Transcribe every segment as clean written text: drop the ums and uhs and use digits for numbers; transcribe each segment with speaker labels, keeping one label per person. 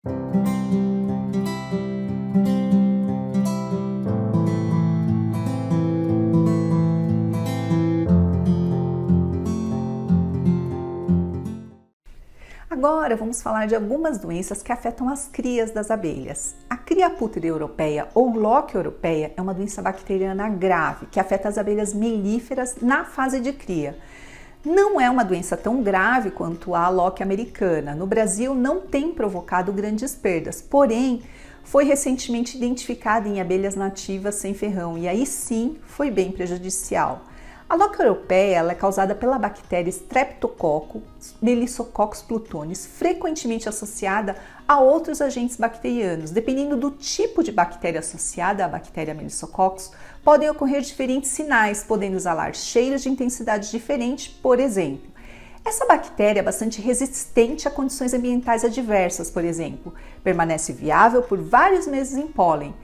Speaker 1: Agora vamos falar de algumas doenças que afetam as crias das abelhas. A cria pútrida europeia ou loque europeia é uma doença bacteriana grave que afeta as abelhas melíferas na fase de cria. Não é uma doença tão grave quanto a loque americana. No Brasil não tem provocado grandes perdas, porém foi recentemente identificada em abelhas nativas sem ferrão e aí sim foi bem prejudicial. A loque europeia é causada pela bactéria Streptococcus melissococcus plutonis, frequentemente associada a outros agentes bacterianos. Dependendo do tipo de bactéria associada à bactéria melissococcus, podem ocorrer diferentes sinais, podendo exalar cheiros de intensidade diferente, por exemplo. Essa bactéria é bastante resistente a condições ambientais adversas, por exemplo, permanece viável por vários meses em pólen.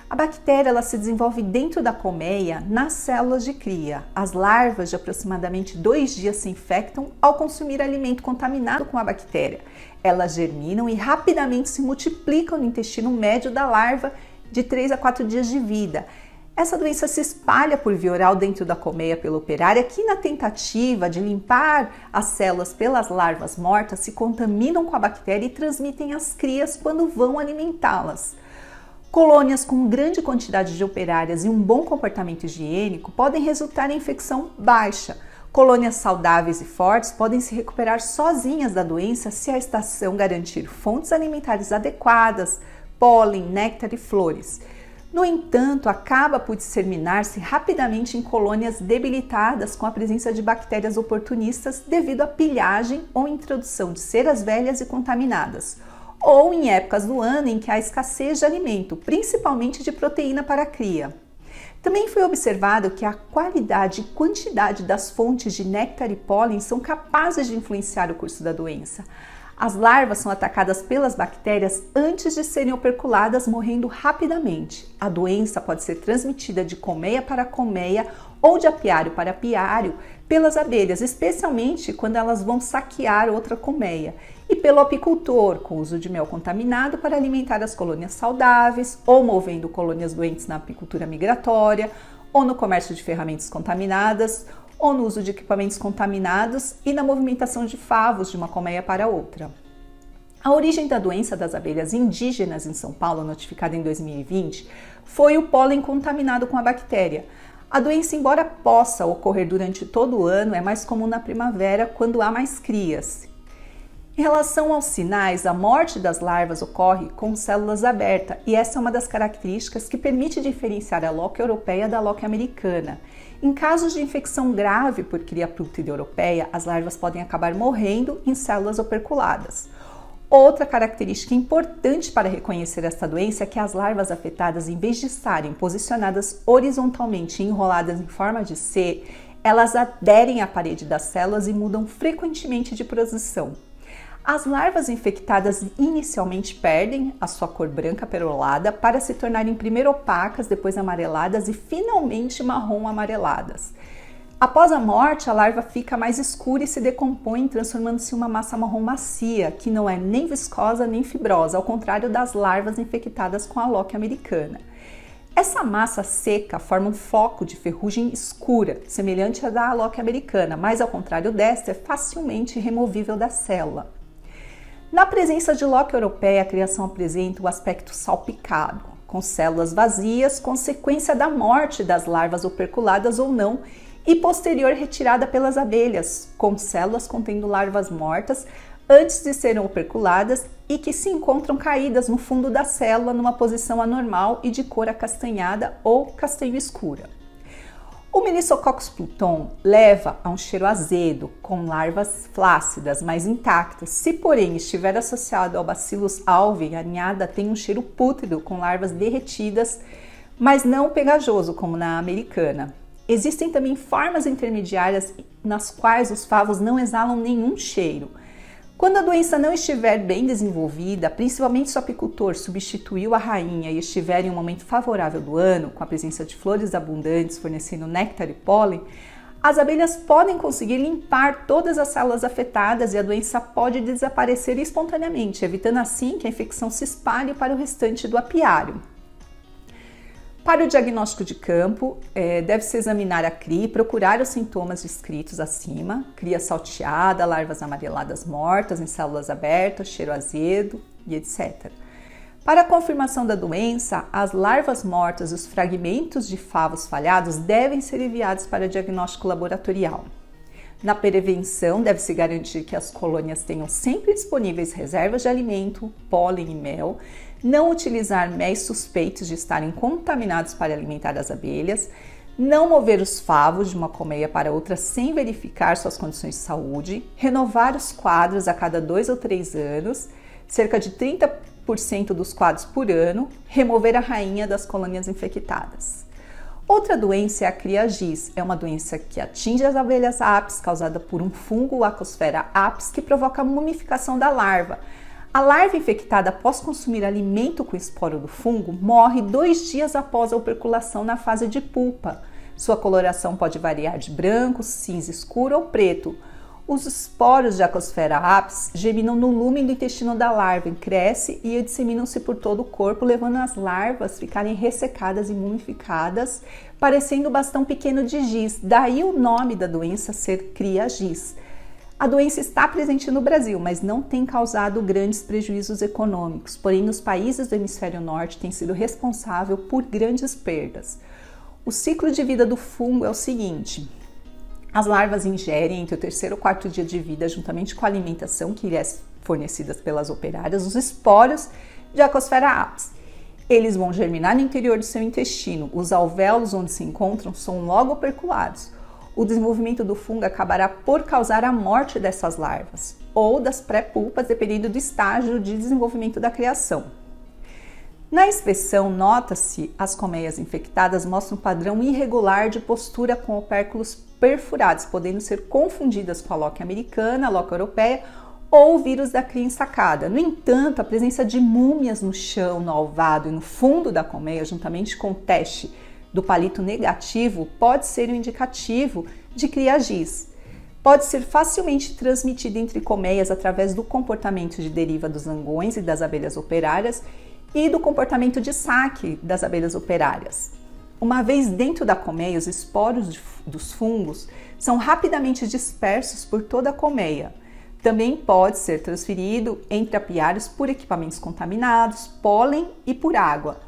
Speaker 1: A bactéria ela se desenvolve dentro da colmeia nas células de cria. As larvas de aproximadamente 2 dias se infectam ao consumir alimento contaminado com a bactéria. Elas germinam e rapidamente se multiplicam no intestino médio da larva de 3 a 4 dias de vida. Essa doença se espalha por via oral dentro da colmeia pela operária, que na tentativa de limpar as células pelas larvas mortas se contaminam com a bactéria e transmitem às crias quando vão alimentá-las. Colônias com grande quantidade de operárias e um bom comportamento higiênico podem resultar em infecção baixa. Colônias saudáveis e fortes podem se recuperar sozinhas da doença se a estação garantir fontes alimentares adequadas, pólen, néctar e flores. No entanto, acaba por disseminar-se rapidamente em colônias debilitadas com a presença de bactérias oportunistas devido à pilhagem ou introdução de ceras velhas e contaminadas, ou em épocas do ano em que há escassez de alimento, principalmente de proteína para a cria. Também foi observado que a qualidade e quantidade das fontes de néctar e pólen são capazes de influenciar o curso da doença. As larvas são atacadas pelas bactérias antes de serem operculadas, morrendo rapidamente. A doença pode ser transmitida de colmeia para colmeia ou de apiário para apiário pelas abelhas, especialmente quando elas vão saquear outra colmeia, e pelo apicultor, com uso de mel contaminado para alimentar as colônias saudáveis, ou movendo colônias doentes na apicultura migratória, ou no comércio de ferramentas contaminadas, ou no uso de equipamentos contaminados e na movimentação de favos de uma colmeia para outra. A origem da doença das abelhas indígenas em São Paulo, notificada em 2020, foi o pólen contaminado com a bactéria. A doença, embora possa ocorrer durante todo o ano, é mais comum na primavera, quando há mais crias. Em relação aos sinais, a morte das larvas ocorre com células abertas e essa é uma das características que permite diferenciar a loque europeia da loque americana. Em casos de infecção grave por cria pútrida europeia, as larvas podem acabar morrendo em células operculadas. Outra característica importante para reconhecer esta doença é que as larvas afetadas, em vez de estarem posicionadas horizontalmente e enroladas em forma de C, elas aderem à parede das células e mudam frequentemente de posição. As larvas infectadas inicialmente perdem a sua cor branca perolada para se tornarem primeiro opacas, depois amareladas e finalmente marrom amareladas. Após a morte, a larva fica mais escura e se decompõe, transformando-se em uma massa marrom macia, que não é nem viscosa nem fibrosa, ao contrário das larvas infectadas com a loque americana. Essa massa seca forma um foco de ferrugem escura, semelhante à da loque americana, mas ao contrário desta, é facilmente removível da célula. Na presença de loque europeia, a criação apresenta o aspecto salpicado, com células vazias, consequência da morte das larvas operculadas ou não, e posterior retirada pelas abelhas, com células contendo larvas mortas antes de serem operculadas e que se encontram caídas no fundo da célula numa posição anormal e de cor acastanhada ou castanho escura. O Melissococcus pluton leva a um cheiro azedo, com larvas flácidas, mas intactas. Se, porém, estiver associado ao Bacillus alvei, a ninhada tem um cheiro pútrido, com larvas derretidas, mas não pegajoso, como na americana. Existem também formas intermediárias nas quais os favos não exalam nenhum cheiro. Quando a doença não estiver bem desenvolvida, principalmente se o apicultor substituiu a rainha e estiver em um momento favorável do ano, com a presença de flores abundantes fornecendo néctar e pólen, As abelhas podem conseguir limpar todas as células afetadas e a doença pode desaparecer espontaneamente, evitando assim que a infecção se espalhe para o restante do apiário. Para o diagnóstico de campo, deve-se examinar a cria e procurar os sintomas descritos acima: cria salteada, larvas amareladas mortas em células abertas, cheiro azedo e etc. Para a confirmação da doença, as larvas mortas e os fragmentos de favos falhados devem ser enviados para diagnóstico laboratorial. Na prevenção, deve-se garantir que as colônias tenham sempre disponíveis reservas de alimento, pólen e mel, não utilizar méis suspeitos de estarem contaminados para alimentar as abelhas, não mover os favos de uma colmeia para outra sem verificar suas condições de saúde, renovar os quadros a cada 2 ou 3 anos, cerca de 30% dos quadros por ano, remover a rainha das colônias infectadas. Outra doença é a cria giz. É uma doença que atinge as abelhas apis, causada por um fungo, Acosfera apis, que provoca a mumificação da larva. A larva infectada, após consumir alimento com esporo do fungo, morre 2 dias após a operculação na fase de pupa. Sua coloração pode variar de branco, cinza escuro ou preto. Os esporos de Acosfera apis germinam no lúmen do intestino da larva, crescem e disseminam-se por todo o corpo, levando as larvas a ficarem ressecadas e mumificadas, parecendo um bastão pequeno de giz. Daí o nome da doença ser cria giz. A doença está presente no Brasil, mas não tem causado grandes prejuízos econômicos. Porém, nos países do hemisfério norte tem sido responsável por grandes perdas. O ciclo de vida do fungo é o seguinte: as larvas ingerem entre o 3º e 4º dia de vida, juntamente com a alimentação que lhes é fornecida pelas operárias, os esporos de Acosfera apis. Eles vão germinar no interior do seu intestino. Os alvéolos onde se encontram são logo operculados. O desenvolvimento do fungo acabará por causar a morte dessas larvas ou das pré-pulpas, dependendo do estágio de desenvolvimento da criação. Na inspeção, nota-se as colmeias infectadas mostram um padrão irregular de postura com opérculos perfurados, podendo ser confundidas com a loque americana, a loque europeia ou o vírus da cria ensacada. No entanto, a presença de múmias no chão, no alvado e no fundo da colmeia, juntamente com o teste do palito negativo, pode ser um indicativo de cria giz. Pode ser facilmente transmitido entre colmeias através do comportamento de deriva dos zangões e das abelhas operárias e do comportamento de saque das abelhas operárias. Uma vez dentro da colmeia, os esporos dos fungos são rapidamente dispersos por toda a colmeia. Também pode ser transferido entre apiários por equipamentos contaminados, pólen e por água.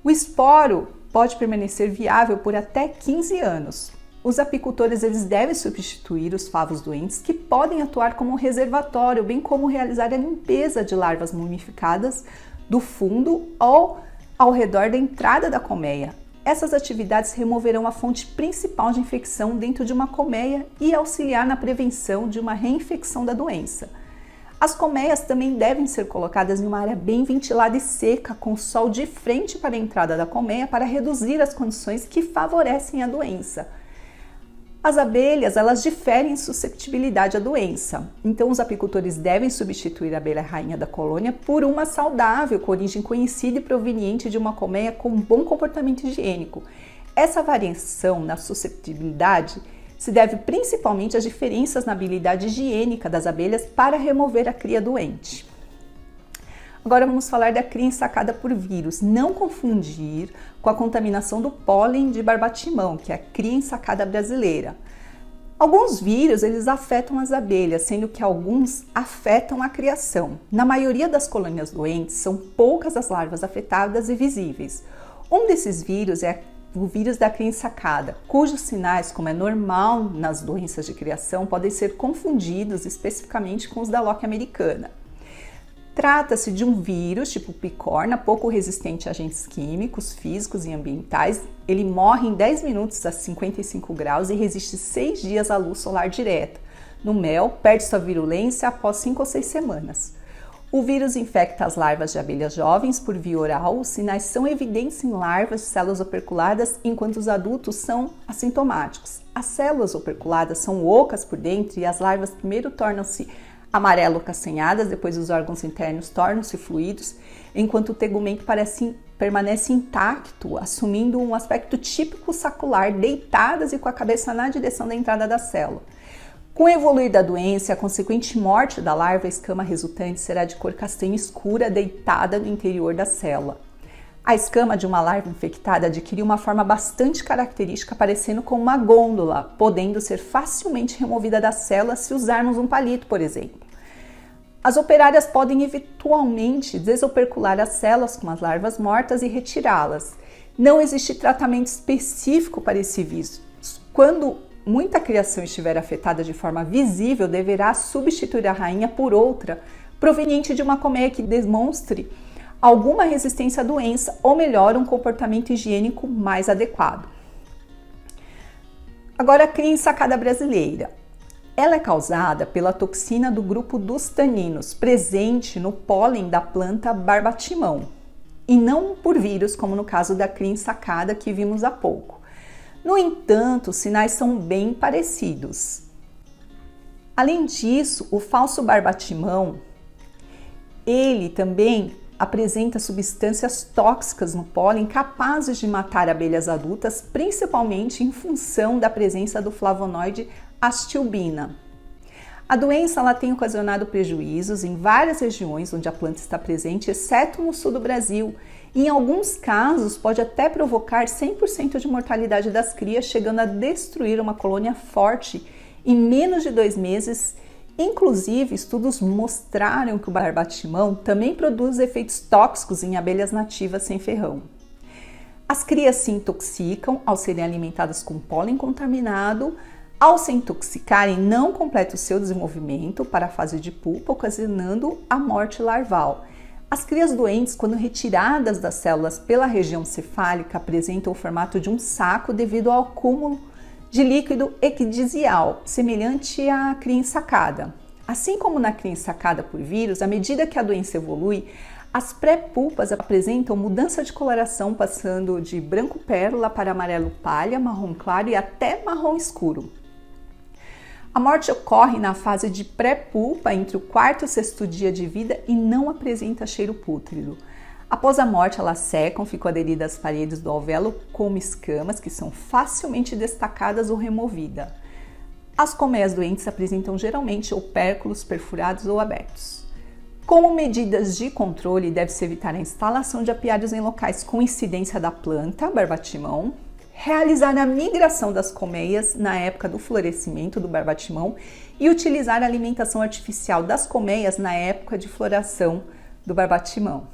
Speaker 1: O esporo pode permanecer viável por até 15 anos. Os apicultores devem substituir os favos doentes, que podem atuar como um reservatório, bem como realizar a limpeza de larvas mumificadas do fundo ou ao redor da entrada da colmeia. Essas atividades removerão a fonte principal de infecção dentro de uma colmeia e auxiliar na prevenção de uma reinfecção da doença. As colmeias também devem ser colocadas em uma área bem ventilada e seca, com sol de frente para a entrada da colmeia, para reduzir as condições que favorecem a doença. As abelhas, elas diferem em susceptibilidade à doença, então os apicultores devem substituir a abelha rainha da colônia por uma saudável, com origem conhecida e proveniente de uma colmeia com bom comportamento higiênico. Essa variação na susceptibilidade se deve principalmente às diferenças na habilidade higiênica das abelhas para remover a cria doente. Agora vamos falar da cria ensacada por vírus. Não confundir com a contaminação do pólen de barbatimão, que é a cria ensacada brasileira. Alguns vírus, eles afetam as abelhas, sendo que alguns afetam a criação. Na maioria das colônias doentes, são poucas as larvas afetadas e visíveis. Um desses vírus é o vírus da cria ensacada, cujos sinais, como é normal nas doenças de criação, podem ser confundidos especificamente com os da loque americana. Trata-se de um vírus tipo picorna, pouco resistente a agentes químicos, físicos e ambientais. Ele morre em 10 minutos a 55 graus e resiste 6 dias à luz solar direta. No mel, perde sua virulência após 5 ou 6 semanas. O vírus infecta as larvas de abelhas jovens por via oral. Os sinais são evidentes em larvas de células operculadas, enquanto os adultos são assintomáticos. As células operculadas são ocas por dentro e as larvas primeiro tornam-se amarelo-castanhadas, depois os órgãos internos tornam-se fluidos, enquanto o tegumento parece permanece intacto, assumindo um aspecto típico sacular, deitadas e com a cabeça na direção da entrada da célula. Com o evoluir da doença e a consequente morte da larva, a escama resultante será de cor castanha escura, deitada no interior da célula. A escama de uma larva infectada adquire uma forma bastante característica, parecendo como uma gôndola, podendo ser facilmente removida da célula se usarmos um palito, por exemplo. As operárias podem eventualmente desopercular as células com as larvas mortas e retirá-las. Não existe tratamento específico para esse vírus. Quando muita criação estiver afetada de forma visível, deverá substituir a rainha por outra, proveniente de uma colmeia que demonstre alguma resistência à doença ou melhor, um comportamento higiênico mais adequado. Agora, a cria ensacada brasileira. Ela é causada pela toxina do grupo dos taninos, presente no pólen da planta barbatimão, e não por vírus, como no caso da cria ensacada que vimos há pouco. No entanto, os sinais são bem parecidos. Além disso, o falso barbatimão, ele também apresenta substâncias tóxicas no pólen capazes de matar abelhas adultas, principalmente em função da presença do flavonoide astilbina. A doença ela tem ocasionado prejuízos em várias regiões onde a planta está presente, exceto no sul do Brasil. Em alguns casos, pode até provocar 100% de mortalidade das crias, chegando a destruir uma colônia forte em menos de 2 meses. Inclusive, estudos mostraram que o barbatimão também produz efeitos tóxicos em abelhas nativas sem ferrão. As crias se intoxicam ao serem alimentadas com pólen contaminado. Ao se intoxicarem, não completa o seu desenvolvimento para a fase de pupa, ocasionando a morte larval. As crias doentes, quando retiradas das células pela região cefálica, apresentam o formato de um saco devido ao acúmulo de líquido ecdisial, semelhante à cria ensacada. Assim como na cria ensacada por vírus, à medida que a doença evolui, as pré-pulpas apresentam mudança de coloração, passando de branco pérola para amarelo palha, marrom claro e até marrom escuro. A morte ocorre na fase de pré-pulpa, entre o 4º e o 6º dia de vida, e não apresenta cheiro pútrido. Após a morte, elas secam, ficam aderidas às paredes do alvéolo como escamas, que são facilmente destacadas ou removidas. As colmeias doentes apresentam geralmente opérculos perfurados ou abertos. Como medidas de controle, deve-se evitar a instalação de apiários em locais com incidência da planta, barbatimão, realizar a migração das colmeias na época do florescimento do barbatimão e utilizar a alimentação artificial das colmeias na época de floração do barbatimão.